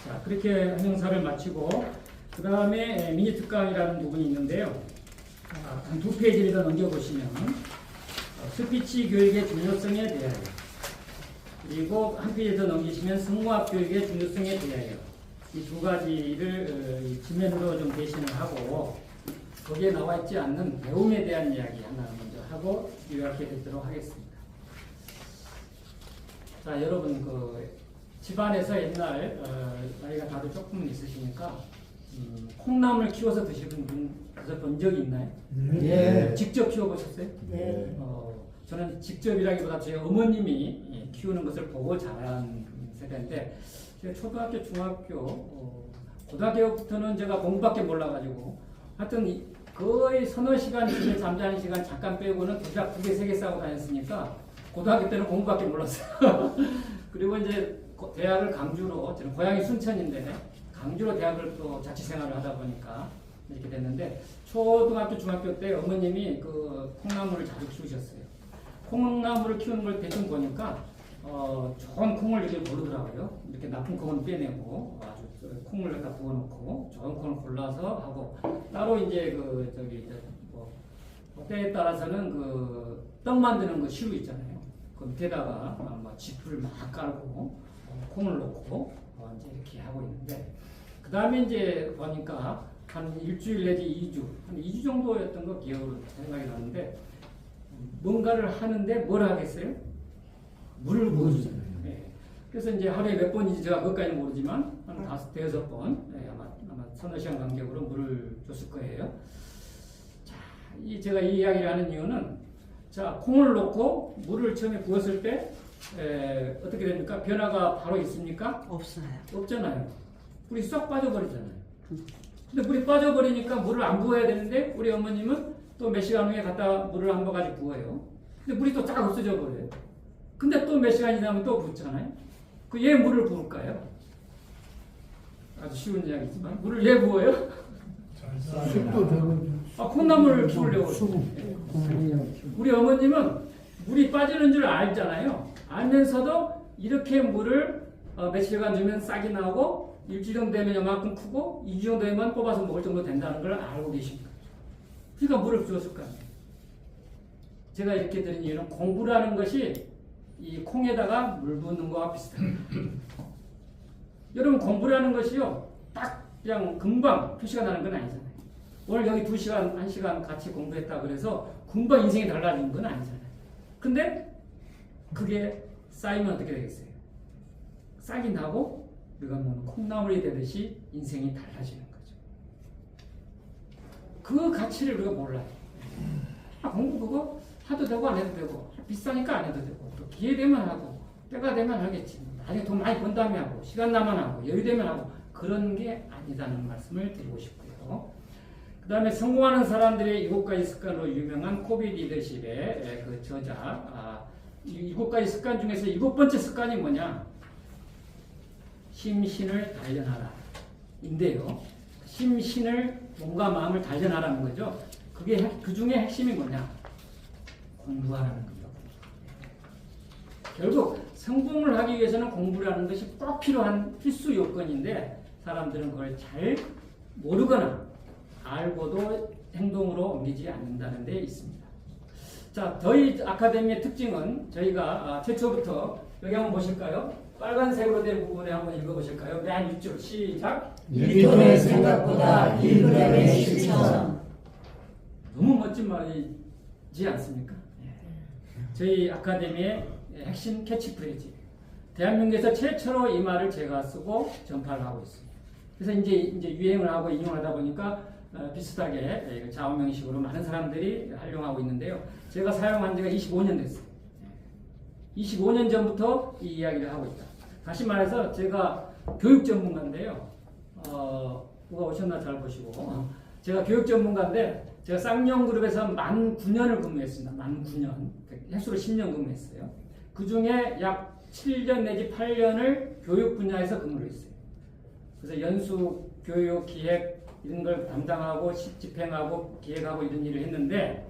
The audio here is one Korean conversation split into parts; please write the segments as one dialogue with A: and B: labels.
A: 자, 그렇게 한영사를 마치고 그 다음에 미니 특강이라는 부분이 있는데요. 한 두 페이지를 더 넘겨보시면 스피치 교육의 중요성에 대하여, 그리고 한 페이지 더 넘기시면 성공학 교육의 중요성에 대하여, 이 두 가지를 지면으로 좀 대신을 하고 거기에 나와 있지 않는 배움에 대한 이야기 하나 먼저 하고 요약해 드리도록 하겠습니다. 자, 여러분 집안에서 옛날 나이가 다들 조금은 있으시니까 콩나물 키워서 드시는 분 본 적이 있나요?
B: 네.
A: 직접 키워보셨어요?
B: 네.
A: 저는 직접이라기보다 제 어머님이 키우는 것을 보고 자란 세대인데, 제가 초등학교, 중학교, 고등학교부터는 제가 공부밖에 몰라가지고 하여튼 거의 서너 시간 집에 잠자는 시간 잠깐 빼고는 도시락 2개, 3개 싸고 다녔으니까 고등학교 때는 공부밖에 몰랐어요. 그리고 이제 대학을 강주로, 저는 고향이 순천인데 강주로 대학을 또 자취생활을 하다 보니까 이렇게 됐는데, 초등학교, 중학교 때 어머님이 콩나물을 자주 키우셨어요. 콩나물을 키우는 걸 대충 보니까 좋은 콩을 이렇게 고르더라고요. 이렇게 나쁜 콩은 빼내고 아주 콩을 갖다 부어놓고 좋은 콩을 골라서 하고, 따로 이제 때에 따라서는 떡 만드는 거 시루 있잖아요. 그 밑에다가 지풀을 막 깔고 콩을 넣고 이제 이렇게 하고 있는데, 그 다음에 이제 보니까 한 일주일 내지 2주, 한 2주 정도였던 거 기억으로 생각이 나는데, 뭔가를 하는데 뭘 하겠어요? 물을 부어주잖아요. 네. 그래서 이제 하루에 몇 번인지 제가 그것까지는 모르지만 한 5-6번, 네, 아마 서너 시간 간격으로 물을 줬을 거예요. 자, 제가 이 이야기를 하는 이유는, 자, 콩을 넣고 물을 처음에 부었을 때 어떻게 됩니까? 변화가 바로 있습니까?
C: 없어요.
A: 없잖아요. 물이 쏙 빠져버리잖아요. 근데 물이 빠져버리니까 물을 안 부어야 되는데, 우리 어머님은 또 몇 시간 후에 갖다 물을 한 번까지 부어요. 근데 물이 또 쫙 없어져 버려요. 근데 또 몇 시간이 지나면 또 붓잖아요. 왜 물을 부을까요? 아주 쉬운 이야기지만 물을 왜 부어요?
B: 습도 되고.
A: 콩나물을 키우려고. 우리 어머님은 물이 빠지는 줄 알잖아요. 알면서도 이렇게 물을 며칠간 주면 싹이 나고, 일주일 정도 되면 요만큼 크고, 2주 정도 되면 뽑아서 먹을 정도 된다는 걸 알고 계십니다. 그러니까 물을 주었을 거 아니에요. 제가 이렇게 드린 이유는, 공부라는 것이 이 콩에다가 물 붓는 거와 비슷합니다. 여러분, 공부라는 것이요, 딱 그냥 금방 표시가 나는 건 아니잖아요. 오늘 여기 2시간, 1시간 같이 공부했다 그래서 금방 인생이 달라지는 건 아니잖아요. 근데 그게 쌓이면 어떻게 되겠어요? 싹이 나고 우리가 먹는 콩나물이 되듯이 인생이 달라지는 거죠. 그 가치를 우리가 몰라요. 공부 그거 해도 되고 안 해도 되고, 비싸니까 안 해도 되고, 또 기회 되면 하고, 때가 되면 하겠지. 나중에 돈 많이 번 다음에 하고, 시간 나면 하고, 여유 되면 하고, 그런 게 아니다는 말씀을 드리고 싶고요. 그 다음에 성공하는 사람들의 7가지 습관으로 유명한 코비 리더십의 그 저자, 이 7가지 습관 중에서 7번째 습관이 뭐냐? 심신을 단련하라 인데요. 심신을, 몸과 마음을 단련하라는 거죠. 그게 그 중에 핵심이 뭐냐? 공부하라는 거죠. 결국 성공을 하기 위해서는 공부라는 것이 꼭 필요한 필수 요건인데, 사람들은 그걸 잘 모르거나 알고도 행동으로 옮기지 않는다는 데 있습니다. 자, 저희 아카데미의 특징은, 저희가 최초부터 여기 한번 보실까요? 빨간색으로 된 부분에 한번 읽어보실까요? 맨 윗줄 시작.
B: 뉴턴의 생각보다 1g의 실천.
A: 너무 멋진 말이지 않습니까? 저희 아카데미의 핵심 캐치프레이즈. 대한민국에서 최초로 이 말을 제가 쓰고 전파를 하고 있습니다. 그래서 이제 유행을 하고 인용하다 보니까 비슷하게 좌우명식으로 많은 사람들이 활용하고 있는데요. 제가 사용한 지가 25년 됐어요. 25년 전부터 이 이야기를 하고 있다. 다시 말해서 제가 교육 전문가인데요. 누가 오셨나 잘 보시고. 제가 교육 전문가인데, 제가 쌍용그룹에서 만 9년을 근무했습니다. 만 9년. 횟수로 10년 근무했어요. 그 중에 약 7년 내지 8년을 교육 분야에서 근무를 했어요. 그래서 연수, 교육, 기획 이런 걸 담당하고 집행하고 기획하고 이런 일을 했는데,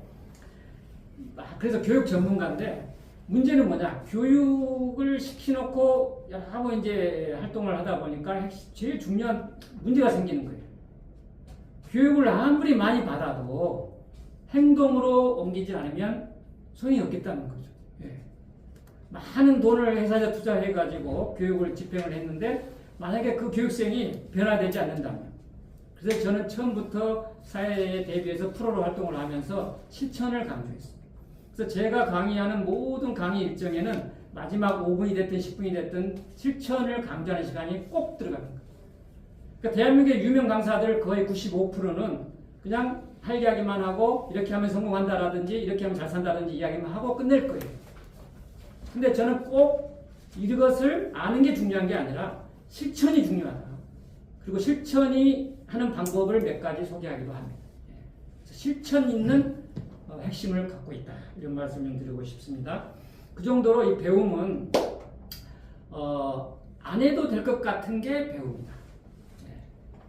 A: 그래서 교육 전문가인데, 문제는 뭐냐? 교육을 시켜놓고 하고 이제 활동을 하다 보니까 제일 중요한 문제가 생기는 거예요. 교육을 아무리 많이 받아도 행동으로 옮기지 않으면 소용이 없겠다는 거죠. 예. 많은 돈을 회사에 투자해가지고 교육을 집행을 했는데 만약에 그 교육생이 변화되지 않는다면, 그래서 저는 처음부터 사회에 대비해서 프로로 활동을 하면서 실천을 강조했습니다. 그래서 제가 강의하는 모든 강의 일정에는 마지막 5분이 됐든 10분이 됐든 실천을 강조하는 시간이 꼭 들어가는 거예요. 그러니까 대한민국의 유명 강사들 거의 95%는 그냥 할 이야기만 하고 이렇게 하면 성공한다라든지 이렇게 하면 잘 산다든지 이야기만 하고 끝낼 거예요. 근데 저는 꼭 이것을 아는 게 중요한 게 아니라 실천이 중요하다. 그리고 실천이 하는 방법을 몇 가지 소개하기도 합니다. 실천 있는 핵심을 갖고 있다. 이런 말씀 좀 드리고 싶습니다. 그 정도로 이 배움은 안 해도 될 것 같은 게 배움이다.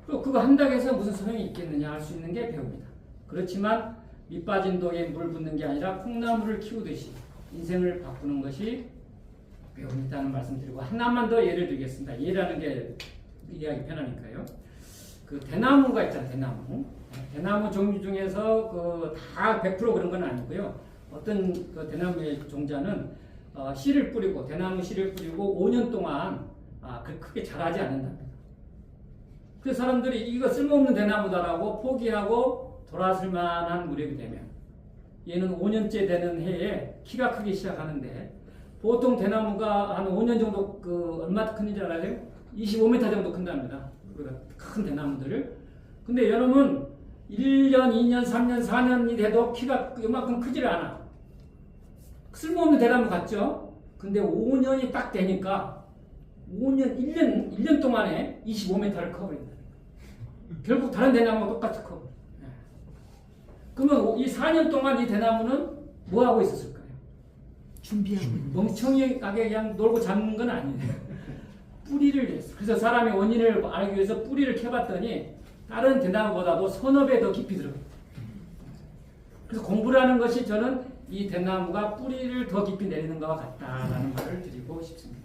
A: 그리고 그거 한다고 해서 무슨 소용이 있겠느냐 할 수 있는 게 배움이다. 그렇지만 밑 빠진 독에 물 붓는 게 아니라 콩나물을 키우듯이 인생을 바꾸는 것이 배움이다는 말씀 드리고, 하나만 더 예를 들겠습니다. 예라는 게 이해하기 편하니까요. 그 대나무가 있잖아요. 대나무 종류 중에서 다 100% 그런 건 아니고요. 어떤 그 대나무의 종자는 씨를 뿌리고, 대나무 씨를 뿌리고 5년 동안 크게 자라지 않는답니다. 그래서 사람들이 이거 쓸모없는 대나무다라고 포기하고 돌아설 만한 무렵이 되면, 얘는 5년째 되는 해에 키가 크기 시작하는데, 보통 대나무가 한 5년 정도 얼마 큰지 알아요? 25m 정도 큰답니다. 우리가 큰 대나무들을. 근데 여러분 1년, 2년, 3년, 4년이 돼도 키가 이만큼 크지를 않아. 쓸모없는 대나무 같죠? 근데 5년이 딱 되니까 1년 동안에 25m를 커버린다. 결국 다른 대나무가 똑같이 커. 그러면 이 4년 동안 이 대나무는 뭐 하고 있었을까요?
B: 준비하고
A: 멍청하게 그냥 놀고 잡는 건 아니에요. 뿌리를 냈어. 그래서 사람이 원인을 알기 위해서 뿌리를 캐봤더니 다른 대나무보다도 서너 배 더 깊이 들어가요. 그래서 공부라는 것이 저는 이 대나무가 뿌리를 더 깊이 내리는 것과 같다라는 말을 드리고 싶습니다.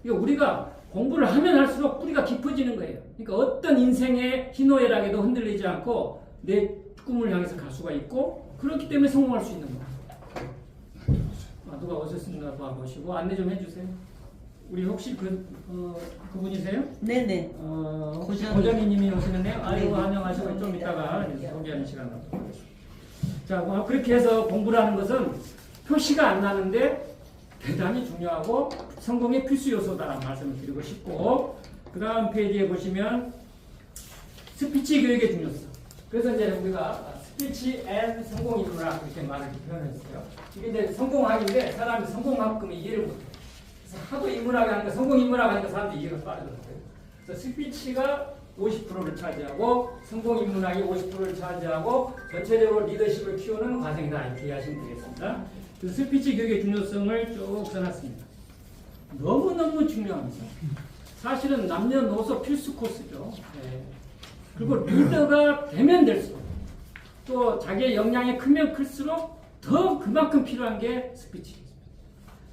A: 그러니까 우리가 공부를 하면 할수록 뿌리가 깊어지는 거예요. 그러니까 어떤 인생의 희노애락에도 흔들리지 않고 내 꿈을 향해서 갈 수가 있고, 그렇기 때문에 성공할 수 있는 거예요. 누가 오셨습니다. 보시고 안내 좀 해주세요. 우리 혹시 그분이세요?
B: 네네.
A: 고정희님이 오시는데요. 아이고,
B: 네.
A: 안녕하시고 좀 이따가 소개하는 시간 갖도록 하겠습니다. 자, 그렇게 해서 공부라는 것은 표시가 안 나는데 대단히 중요하고 성공의 필수 요소다라는 말씀을 드리고 싶고, 그 다음 페이지에 보시면 스피치 교육의 중요성. 그래서 이제 우리가 스피치 앤 성공 인문학 이렇게 말을 표현했어요. 이게 이제 성공학인데 사람이 성공만큼 이해를 못해요. 그래서 하도 인문학을 하니까, 성공 인문학 하니까 사람들이 이해가 빠르더라고요. 그래서 스피치가 50%를 차지하고 성공 인문학이 50%를 차지하고 전체적으로 리더십을 키우는 과정이다, 이렇게 이해하시면 되겠습니다. 그래서 스피치 교육의 중요성을 쭉 써놨습니다. 너무너무 중요합니다. 사실은 남녀노소 필수 코스죠. 네. 그리고 리더가 되면 될수록, 또 자기의 역량이 크면 클수록 더 그만큼 필요한 게 스피치입니다.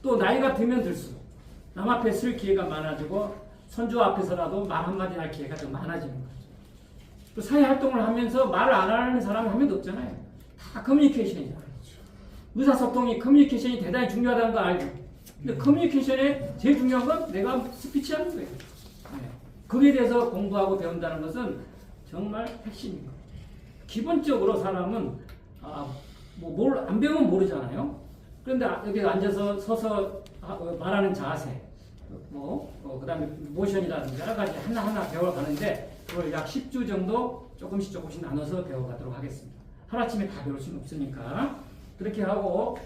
A: 또 나이가 들면 들수록 남 앞에 쓸 기회가 많아지고 선조 앞에서라도 말 한마디 할 기회가 더 많아지는 거죠. 또 사회활동을 하면서 말을 안 하는 사람은 한 명도 없잖아요. 다 커뮤니케이션이잖아요. 의사소통이, 커뮤니케이션이 대단히 중요하다는 거 알죠? 근데 커뮤니케이션에 제일 중요한 건 내가 스피치 하는 거예요. 네. 거기에 대해서 공부하고 배운다는 것은 정말 핵심입니다. 기본적으로 사람은 뭘 안 배우면 모르잖아요. 그런데 여기 앉아서 서서 말하는 자세, 그 다음에 모션이라든지 여러 가지 하나하나 배워가는데, 그걸 약 10주 정도 조금씩 나눠서 배워가도록 하겠습니다. 하루아침에 다 배울 수는 없으니까. 그렇게 하고